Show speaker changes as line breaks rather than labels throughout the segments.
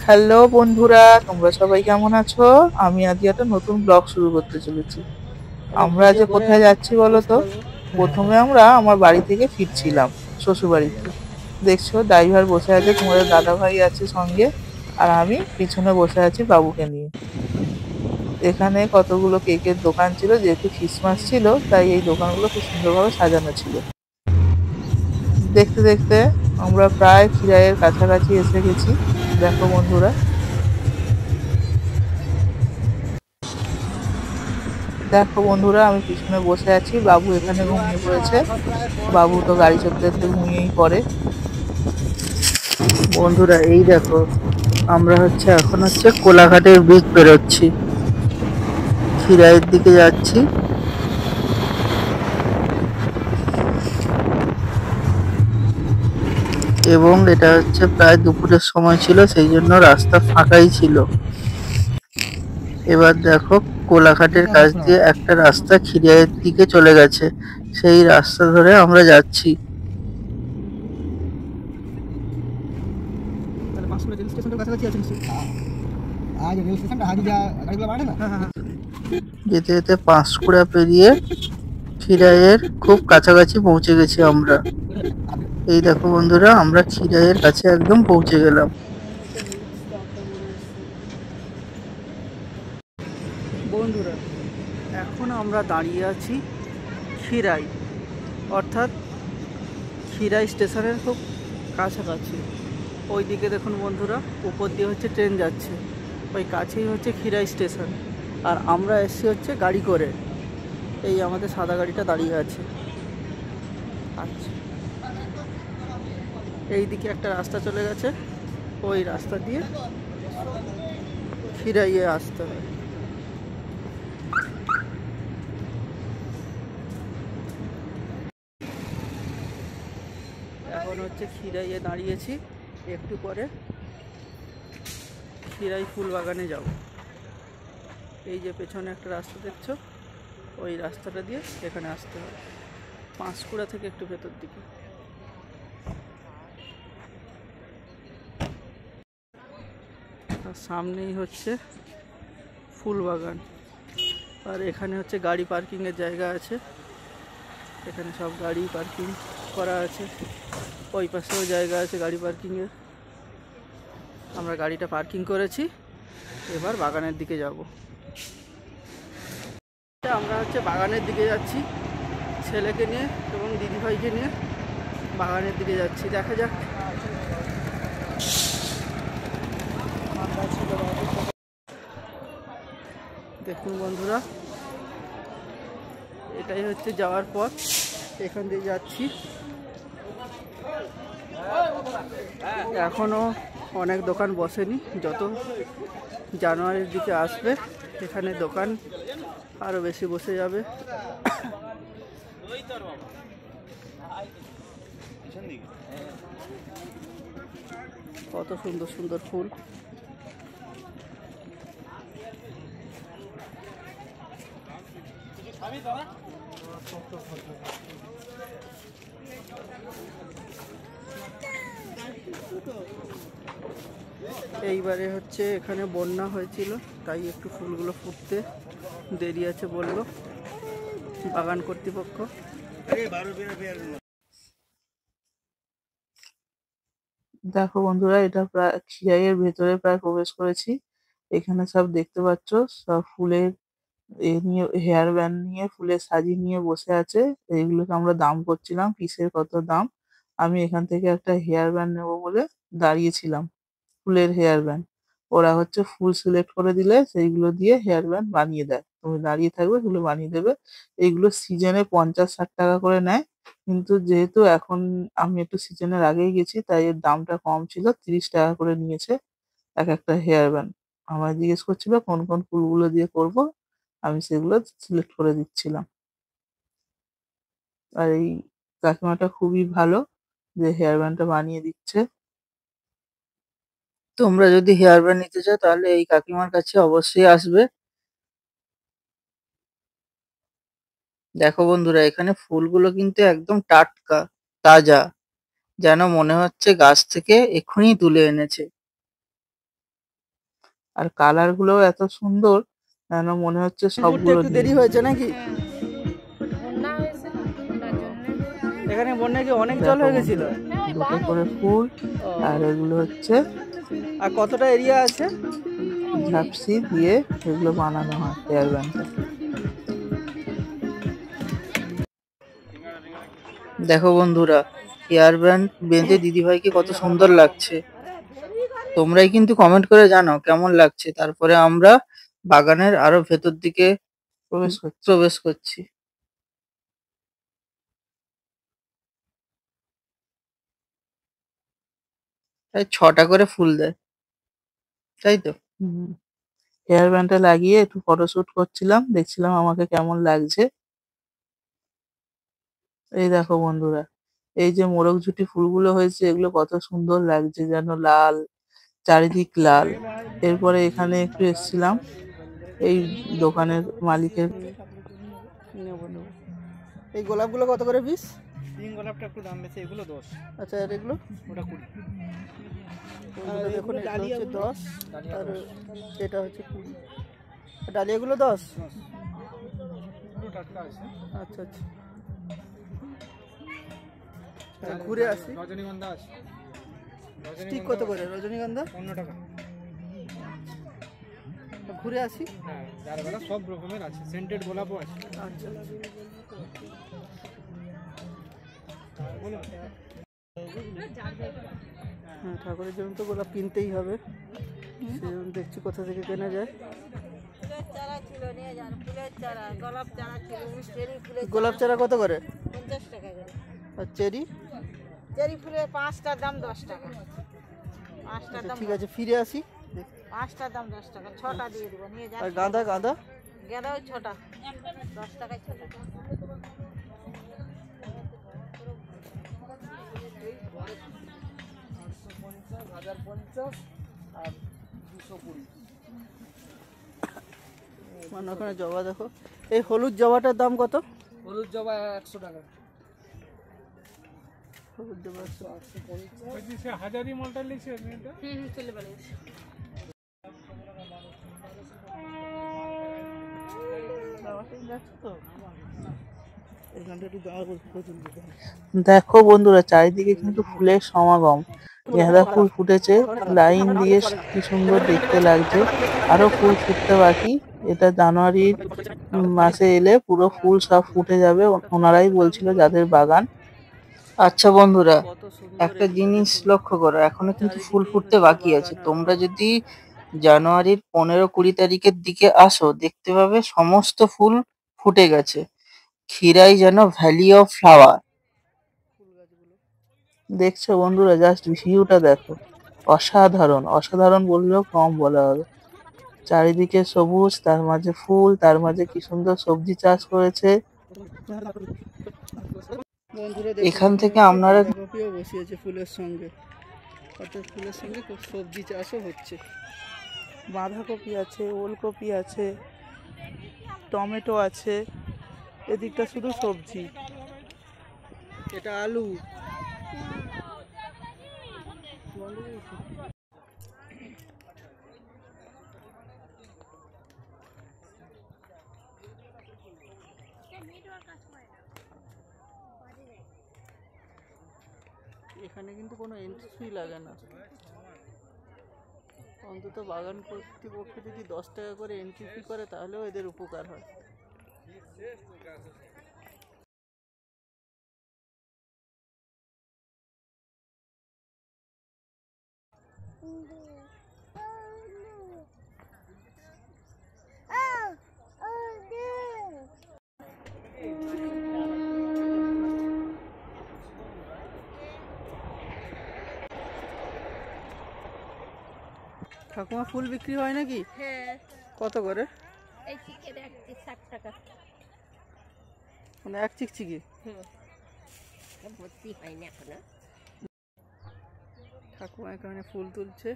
Hello বন্ধুরা, তোমরা সবাই কেমন আছো? আমি আজ একটা নতুন ব্লগ শুরু করতে চলেছি। আমরা যে কোথায় যাচ্ছি বলো তো? প্রথমে আমরা আমার বাড়ি থেকে ফিরছিলাম, শ্বশুর বাড়িতে। দেখছো ড্রাইভার বসে আছে, তোমাদের দাদা ভাই আছে সঙ্গে, আর আমি পিছনে বসে আছি বাবুকে নিয়ে। এখানে কতগুলো কেকের দোকান ছিল, যেহেতু ক্রিসমাস ছিল তাই এই দোকানগুলো খুব সুন্দরভাবে সাজানো ছিল। দেখতে দেখতে আমরা প্রায় খিরাইয়ের কাছাকাছি এসে গেছি। দেখো বন্ধুরা, আমি পিছনে বসে আছি, বাবু এখানে ঘুমিয়ে পড়েছে। বাবু তো গাড়ি চড়তে চড়তে ঘুমিয়েই পড়ে। বন্ধুরা এই দেখো, আমরা এখন কোলাঘাটের ব্রিজ পেরোচ্ছি, খিরাইয়ের দিকে যাচ্ছি। এবং এটা প্রায় দুপুরের সময় ছিল, সেই জন্য রাস্তা ফাঁকাই ছিল। এবার দেখো, কোলাঘাটের কাছ দিয়ে একটা রাস্তা খিরাইয়ের দিকে চলে গেছে, সেই রাস্তা ধরে আমরা যাচ্ছি। যেতে যেতে পাঁশকুড়া পেরিয়ে খিরাইয়ের খুব কাছাকাছি পৌঁছে গেছি আমরা। এই দেখো বন্ধুরা, আমরা খিরাইয়ের কাছে একদম পৌঁছে গেলাম। বন্ধুরা, এখন আমরা দাঁড়িয়ে আছি খিরাই, অর্থাৎ খিরাই স্টেশনের খুব কাছাকাছি। ওই দিকে দেখুন বন্ধুরা, উপর দিয়ে ট্রেন যাচ্ছে, ওই কাছেই খিরাই স্টেশন। আর আমরা এসেছি গাড়ি করে, এই আমাদের সাদা গাড়িটা দাঁড়িয়ে আছে। আচ্ছা, এই দিকে একটা রাস্তা চলে গেছে, ওই রাস্তা দিয়ে খিরাইয়ে আসতে হয়। এখন খিরাইয়ে দাঁড়িয়েছি, একটু পরে খিরাই ফুল বাগানে যাব। এই যে পেছনে একটা রাস্তা দেখছো, ওই রাস্তাটা দিয়ে এখানে আসতে হবে, পাঁশকুড়া থেকে একটু ভেতর দিকে। সামনেই ফুল বাগান, আর এখানে গাড়ি পার্কিংয়ের জায়গা আছে। এখানে সব গাড়ি পার্কিং করা আছে, ওই পাশেও জায়গা আছে গাড়ি পার্কিংয়ের। আমরা গাড়িটা পার্কিং করেছি, এবার বাগানের দিকে যাব। আমরা বাগানের দিকে যাচ্ছি, ছেলেকে নিয়ে এবং দিদিভাইকে নিয়ে বাগানের দিকে যাচ্ছি। দেখা যাক। দেখুন বন্ধুরা, এটাই যাওয়ার পথ, এখান দিয়ে যাচ্ছি। এখনো অনেক দোকান বসেনি, যত জানুয়ারির দিকে আসবে এখানে দোকান আরো বেশি বসে যাবে। কত সুন্দর সুন্দর ফুল। এইবারে এখানে বন্যা হয়েছিল, তাই একটু ফুলগুলো ফুটতে দেরি আছে বললো বাগান কর্তৃপক্ষ। দেখো বন্ধুরা, এটা প্রায় খিরাইয়ের ভেতরে প্রায় প্রবেশ করেছি। এখানে সব দেখতে পাচ্ছ, সব ফুলের নিয়ে, হেয়ার ব্যান্ড নিয়ে, ফুলের সাজি নিয়ে বসে আছে। এইগুলোকে আমরা দাম করছিলাম, পিসের কত দাম। আমি এখান থেকে একটা হেয়ার ব্যান্ড নেবো বলে দাঁড়িয়েছিলাম, ফুলের হেয়ার ব্যান্ড। ওরা ফুল সিলেক্ট করে দিলে সেইগুলো দিয়ে হেয়ার ব্যান্ড বানিয়ে দেয়, তুমি দাঁড়িয়ে থাকবে সেগুলো বানিয়ে দেবে। এইগুলো সিজনে 50-60 টাকা করে নেয়, কিন্তু যেহেতু এখন আমি একটু সিজনের আগেই গেছি, তাই এর দামটা কম ছিল, 30 টাকা করে নিয়েছে এক একটা হেয়ার ব্যান্ড। আমায় জিজ্ঞেস করছিল কোন কোন ফুলগুলো দিয়ে করব, আমি সেগুলো সিলেক্ট করে দিচ্ছিলাম। আর এই কাকিমাটা খুবই ভালো, যে হেয়ার ব্যান্ডটা বানিয়ে দিচ্ছে। তোমরা যদি হেয়ার ব্যান্ড নিতে চাও তাহলে এই কাকিমার কাছে অবশ্যই আসবে। দেখো বন্ধুরা, এখানে ফুলগুলো কিন্তু একদম টাটকা, তাজা, যেন মনে হচ্ছে গাছ থেকে এক্ষুনি তুলে এনেছে। আর কালার গুলোও এত সুন্দর যেন মনে হচ্ছে সবগুলো
একটু দেরি হয়েছে নাকি? এখানে বন্যায় কি অনেক জল হয়ে গেছিল?
দুটো করে ফুল আর এগুলো হচ্ছে
আর কতটা এরিয়া আছে?
ঝাপসি দিয়ে এগুলো বানানো হয় হেয়ার ব্যান্ডটা। দেখো বন্ধুরা, হেয়ার ব্যান্ড বেঁধে দিদিভাইকে কত সুন্দর লাগছে। তোমরাই কিন্তু কমেন্ট করে জানাও কেমন লাগছে। তারপরে আমরা বাগানের আরো ভেতর দিকে প্রবেশ করছি। তাই 6টা করে ফুল দেয়, তাই তো? হেয়ার ব্যান্ডটা লাগিয়ে একটু ফটোশুট করছিলাম, দেখছিলাম আমাকে কেমন লাগছে। এই দেখো বন্ধুরা, এই যে মোরগ ঝুটি ফুলগুলো হয়েছে এগুলো কত সুন্দর লাগছে, যেন লাল, চারিদিক লাল। এরপরে এখানে একটু এসছিলাম এই দোকানের মালিকের।
এই গোলাপগুলো কত করে পিস?
পিঙ্ক গোলাপটা একটু দাম বেশি, এগুলো 10।
আচ্ছা, আর এগুলো?
ওটা 20।
দেখুন, এটা হচ্ছে 10 আর এটা হচ্ছে 20। ডালিয়াগুলো 10?
টাটকা আছে।
আচ্ছা আচ্ছা, ঘুরে আসি।
রজনীগন্ধা আছে।
স্টিক কত করে রজনীগন্ধা?
15 টাকা।
ঘুরে আসি।
হ্যাঁ, যার বেলা সব রকমের আছে, সেন্টেড গোলাপও আছে।
আচ্ছা, হ্যাঁ, ঠাকুরের জন্য তো গোলাপ কিনতেই হবে, সেজন্য দেখছি কোথা থেকে কেনা যায়। গোলাপ চারা কত করে?
50 টাকা করে।
আর চেরি?
চেরি ফুলের 5টার দাম 10 টাকা। 5টার দাম,
ঠিক আছে, ফিরে আসি।
5টার দাম 10 টাকা, 6টা দিয়ে দেবো, নিয়ে যান।
আর গাঁদা? গাঁদা
গেলেও 6টা, 10 টাকায় 6টা।
মানে ওখানে জবা দেখো। এই হলুদ জবাটার দাম কত?
হলুদ জবা 100 টাকা।
হলুদ জবা 100।
হাজারি মালটা লিখছে এটা।
চলে বেড়েছে।
দেখো বন্ধুরা, চারিদিকে কিন্তু ফুলের সমাগম। গাঁদা ফুল ফুটেছে লাইন দিয়ে, কি সুন্দর দেখতে লাগছে। আরো ফুল ফুটতে বাকি। এটা জানুয়ারির মাসে এলে পুরো ফুল সব ফুটে যাবে, ওনারাই বলছিল যাদের বাগান। আচ্ছা বন্ধুরা, একটা জিনিস লক্ষ্য করো, এখনো কিন্তু ফুল ফুটতে বাকি আছে। তোমরা যদি জানুয়ারির 15-20 তারিখের দিকে আসো, দেখতে পাবে সমস্ত ফুল ফুটে গেছে। খিরাই যেন ভ্যালি অফ ফ্লাওয়ার। দেখছো বন্ধুরা, জাস্ট ভিউটা দেখো, অসাধারণ। অসাধারণ বললেও কম বলা হবে। চারিদিকে সবুজ, তার মাঝে ফুল, তার মাঝে কি সুন্দর সবজি চাষ করেছে। এখান থেকে আপনারা
বাঁধাকপিও বসিয়েছে ফুলের সঙ্গে, অর্থাৎ ফুলের সঙ্গে সবজি চাষও হচ্ছে।
বাঁধাকপি আছে, ওলকপি আছে, টমেটো আছে, এদিকটা শুধু সবজি।
এটা আলু। এখানে কিন্তু কোনো এন্ট্রি লাগে না, অন্তত বাগান কর্তৃপক্ষ যদি 10 টাকা করে এন্ট্রি ফি করে তাহলেও এদের উপকার হয়। ঠাকুমা, ফুল বিক্রি হয় নাকি?
হ্যাঁ।
কত করে?
এই চিকের একটি 60 টাকা।
মানে এক চিকচিকি?
ভর্তি হয় না এখনো।
ঠাকুমা এখানে ফুল তুলছে,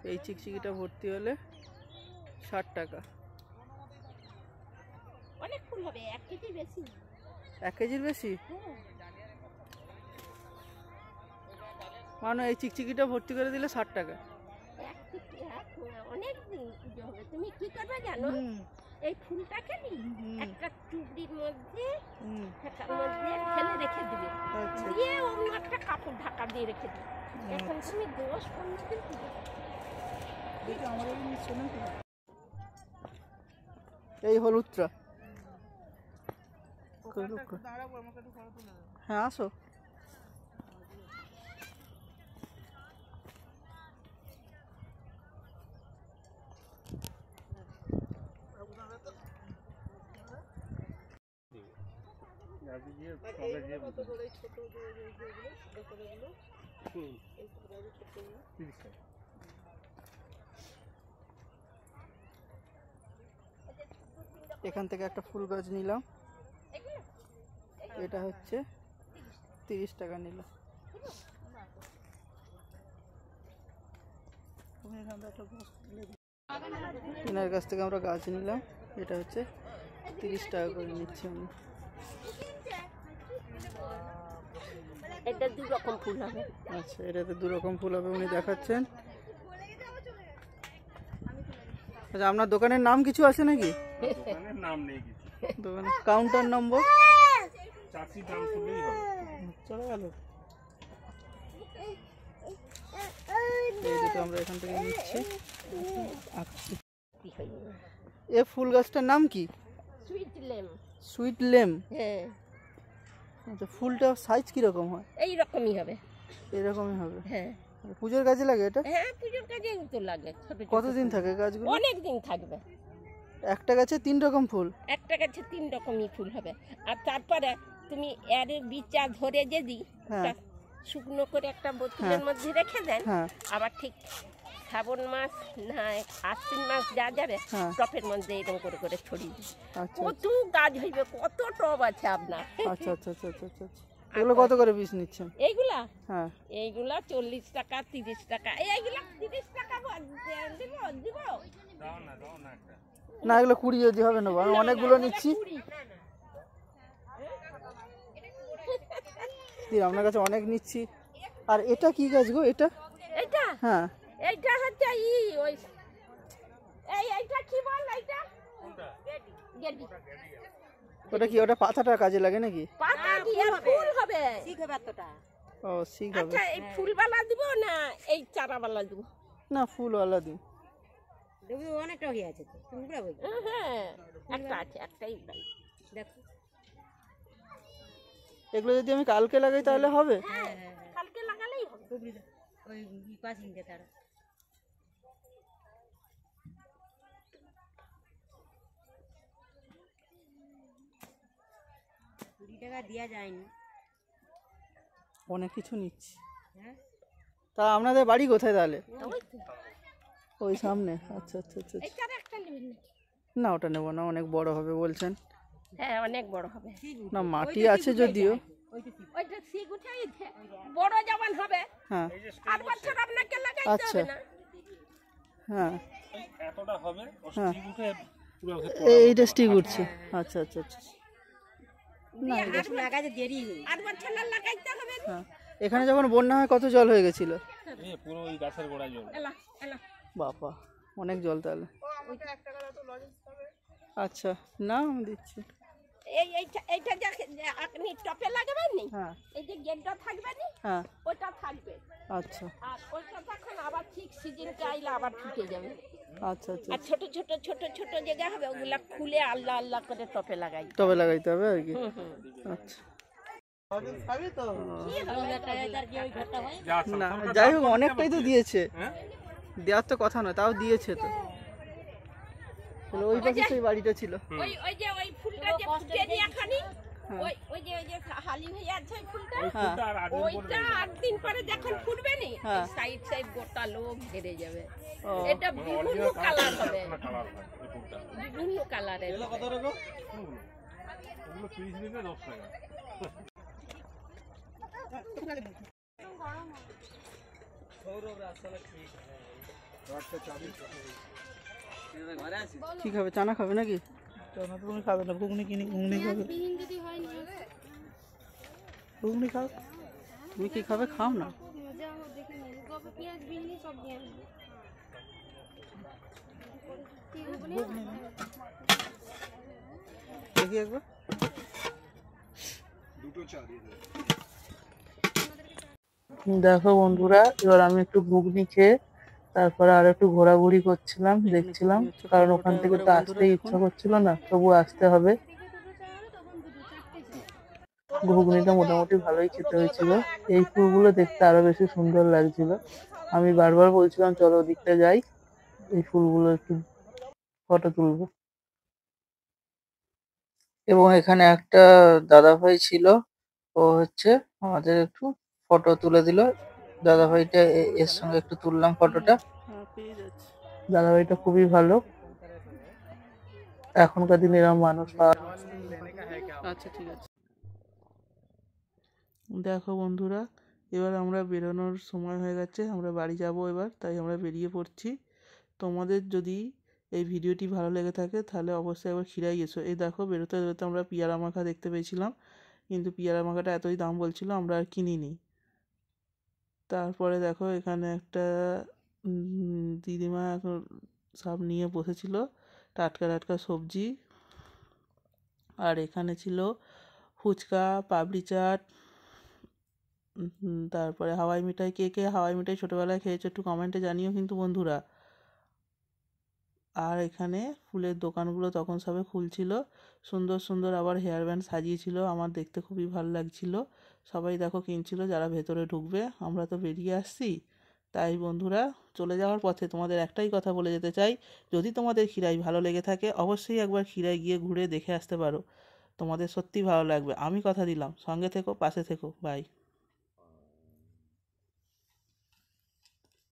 এই চিকচিকিটা ভর্তি হলে 60 টাকা।
অনেক ফুল হবে, 1 কেজি বেশি।
1 কেজির বেশি? মানে এই চিকচিকিটা ভর্তি করে দিলে 60 টাকা?
1
অনেক দিন পুজো হবে। তুমি কি করবে জানো? এই ফুলটাকে একটা টুকরির মধ্যে ফেলে রেখে দিবে, দিয়ে অন্য একটা কাপড় ঢাকা দিয়ে রেখে দিবে। এখন তুমি 10-15 দিন পুজো
এই হলুদটা। হ্যাঁ আসো। এখান থেকে একটা ফুল গাছ নিলাম, এটা হচ্ছে 30 টাকা নিল। এনার কাছ থেকে আমরা গাছ নিলাম, এটা হচ্ছে 30 টাকা করে নিচ্ছি আমি।
এটা 2 রকম ফুল হবে।
আচ্ছা, এটাতে 2 রকম ফুল হবে উনি দেখাচ্ছেন। আচ্ছা, আপনার দোকানের নাম কিছু আছে নাকি?
দোকানের নাম নেই কিছু,
দোকানের কাউন্টার নম্বর
চাষি দাম শুনলেই হবে।
চলে গেল। এই দুটো আমরা এখান থেকে নিচ্ছি। আচ্ছা, এ ফুল গাছটার নাম কি?
Sweet lime.
Sweet lime.
হ্যাঁ।
আচ্ছা, ফুলটার সাইজ কিরকম হয়?
এই রকমই হবে।
এরকমই হবে।
হ্যাঁ।
পুজোর কাজে লাগে এটা?
হ্যাঁ, পুজোর কাজে তো লাগে।
কতদিন থাকে গাছগুলো?
অনেক দিন থাকবে।
একটা গাছে 3 রকম ফুল?
একটা গাছে 3 রকমই ফুল হবে। আর তারপরে তুমি এর বিচা ধরে যদি শুকনো করে একটা বোতলের মধ্যে রেখে দেন, আবার ঠিক শ্রাবণ মাস না আশ্বিন মাস যা যাবে টপের মধ্যে এরকম করে করে ছড়িয়ে দিই। কত গাছ হইবে, কত টব আছে আপনার।
আচ্ছা আচ্ছা আচ্ছা আচ্ছা। এগুলো কত করে পিস নিচ্ছেন?
এইগুলা?
হ্যাঁ,
এইগুলা 40 টাকা, 30 টাকা। এইগুলা 30 টাকা দিব।
না, এগুলো 20 যদি হবে না, অনেকগুলো নিচ্ছি। আপনার কাছে অনেক নিচ্ছি। আর এটা কি গাছ গো? এটা
এটা?
হ্যাঁ,
এইটা হচ্ছে ওই এইটা কি বল? এইটা গেডি।
ওটা কি? ওটা পাতাটা কাজে লাগে নাকি?
পাতা দিয়ে ফুল হবে। ঠিক হবে এতটা।
ও, ঠিক হবে।
আচ্ছা, এই ফুলওয়ালা দিব না এই চারাওয়ালা দিব?
না, ফুলওয়ালা দিন।
দেবো, অনেকটা হয়ে আছে তো। তুমি বড় বই।
হ্যাঁ, একটা আছে, একটাই উড়াই।
দেখো,
এগুলো যদি আমি কালকে লাগাই তাহলে হবে?
হ্যাঁ, কালকে লাগালেই হবে।
ওই পাশিংটা তারা। টাকা দেওয়া যায়নি।
অনেক কিছু নিচ্ছি। তা আপনাদের বাড়ি কোথায় তাহলে? ওই সামনে। আচ্ছা আচ্ছা আচ্ছা।
এইটার একটা নেবেন
না, ওটা নেব না, অনেক বড় হবে বলছেন।
হ্যাঁ, অনেক বড় হবে।
না, মাটি আছে যদিও।
ওইটা শিক উঠাই বড় জবান হবে।
হ্যাঁ,
8 বছর আপনাকে লাগাইতে হবে না।
হ্যাঁ,
এতটা হবে।
হ্যাঁ,
স্টিক উঠে পুরো
এইটা স্টিক উঠছে। আচ্ছা আচ্ছা আচ্ছা।
না, লাগাইতে দেরি হয়। 8 বছর লাগাইতে হবে।
হ্যাঁ, এখানে যখন বন্যা হয় কত জল হয়ে গেছিল?
এই পুরো ওই গাছের গোড়ায় জল।
এলা এলা।
বাবা, অনেক জল তাহলে। আচ্ছা, না আমি দিচ্ছি।
এইটা আপনি টপে লাগাবেন নি?
হ্যাঁ।
এই যে গেটটা থাকবে নি?
হ্যাঁ,
ওটা থাকবে।
আচ্ছা
আর ওইটা তখন আবার ঠিক সিজনটা আইলে আবার ফুটে যাবে।
আচ্ছা আচ্ছা।
আর ছোট ছোট ছোট ছোট জায়গা হবে, ওগুলা খুলে আল্লাহ আল্লাহ করে টপে লাগাই।
তবে লাগাইতে হবে আর কি। আচ্ছা, না যাই হোক, অনেকটাই তো দিয়েছে। দেওয়ার তো কথা নয়, তাও দিয়েছে তো। ওই পাশে সেই বাড়িটা ছিল।
ওই যে ওই ফুলটা যে ফুটে নি এখনি, ওই যে হালি হয়ে আছে ওই ফুলটা, ওইটা 8 দিন পরে যখন ফুটবে নি, সাইড সাইড গোটা লোক ঘিরে যাবে। এটা বিভিন্ন কালার হবে, বিভিন্ন কালারের।
কত রকম? ওগুলো 30 দিনে 10 টাকা।
কি খাবে? চানা খাবে নাকি?
চানা তো তুমি খাবে না, ঘুগনি কিনি, ঘুগনি খাবে। ঘুগনি খাও।
তুমি কি খাবে? খাও না। দেখি একবার।
দেখো বন্ধুরা, এবার আমি একটু ঘুগনি খেয়ে তারপরে আর একটু ঘোরাঘুরি করছিলাম, দেখছিলাম, কারণ ওখান থেকে তো আসতেই ইচ্ছা করছিল না, তবু আসতে হবে। ঘুগনিটা মোটামুটি ভালোই খেতে হয়েছিল। এই ফুলগুলো দেখতে আরো বেশি সুন্দর লাগছিল। আমি বারবার বলছিলাম চলো ওদিকটা যাই, এই ফুলগুলো একটু ফটো তুলবো। এবং এখানে একটা দাদাভাই ছিল, ও হচ্ছে আমাদের একটু ফটো তুলে দিল। দাদাভাইটা এর সঙ্গে একটু তুললাম ফটোটা।
হ্যাঁ, পেয়ে যাচ্ছে।
দাদাভাইটা খুবই ভালো। এখনকার দিনে এরকম মানুষ পাওয়া।
আচ্ছা ঠিক আছে।
দেখো বন্ধুরা, এবার আমরা বেরোনোর সময় হয়ে গেছে, আমরা বাড়ি যাব এবার, তাই আমরা বেরিয়ে পড়ছি। তোমাদের যদি এই ভিডিওটি ভালো লেগে থাকে তাহলে অবশ্যই একবার খিরাই এসো। এই দেখো, বেরোতে বেরোতে আমরা পিয়ারা মাখা দেখতে পেয়েছিলাম, কিন্তু পিয়ারা মাখাটা এতই দাম বলছিল আমরা আর কিনিনি। তারপরে দেখো এখানে একটা দিদিমা এখন সব নিয়ে বসেছিল টাটকা টাটকা সবজি। আর এখানে ছিল ফুচকা, পাপড়ি চাট, তারপরে হাওয়াই মিঠাই। কে কে হাওয়াই মিঠাই ছোটোবেলায় খেয়েছো একটু কমেন্টে জানিও কিন্তু বন্ধুরা। আর এখানে ফুলের দোকানগুলো তখন সবে খুলছিল, সুন্দর সুন্দর আবার হেয়ার ব্যান্ড সাজিয়েছিল, আমার দেখতে খুবই ভালো লাগছিল। সবাই দেখো কিনছিল যারা ভেতরে ঢুকবে। আমরা তো বেরিয়ে আসছি, তাই বন্ধুরা চলে যাওয়ার পথে তোমাদের একটাই কথা বলে যেতে চাই, যদি তোমাদের খিরাই ভালো লেগে থাকে অবশ্যই একবার খিরাই গিয়ে ঘুরে দেখে আসতে পারো, তোমাদের সত্যি ভালো লাগবে, আমি কথা দিলাম। সঙ্গে থেকো, পাশে থেকো, বাই।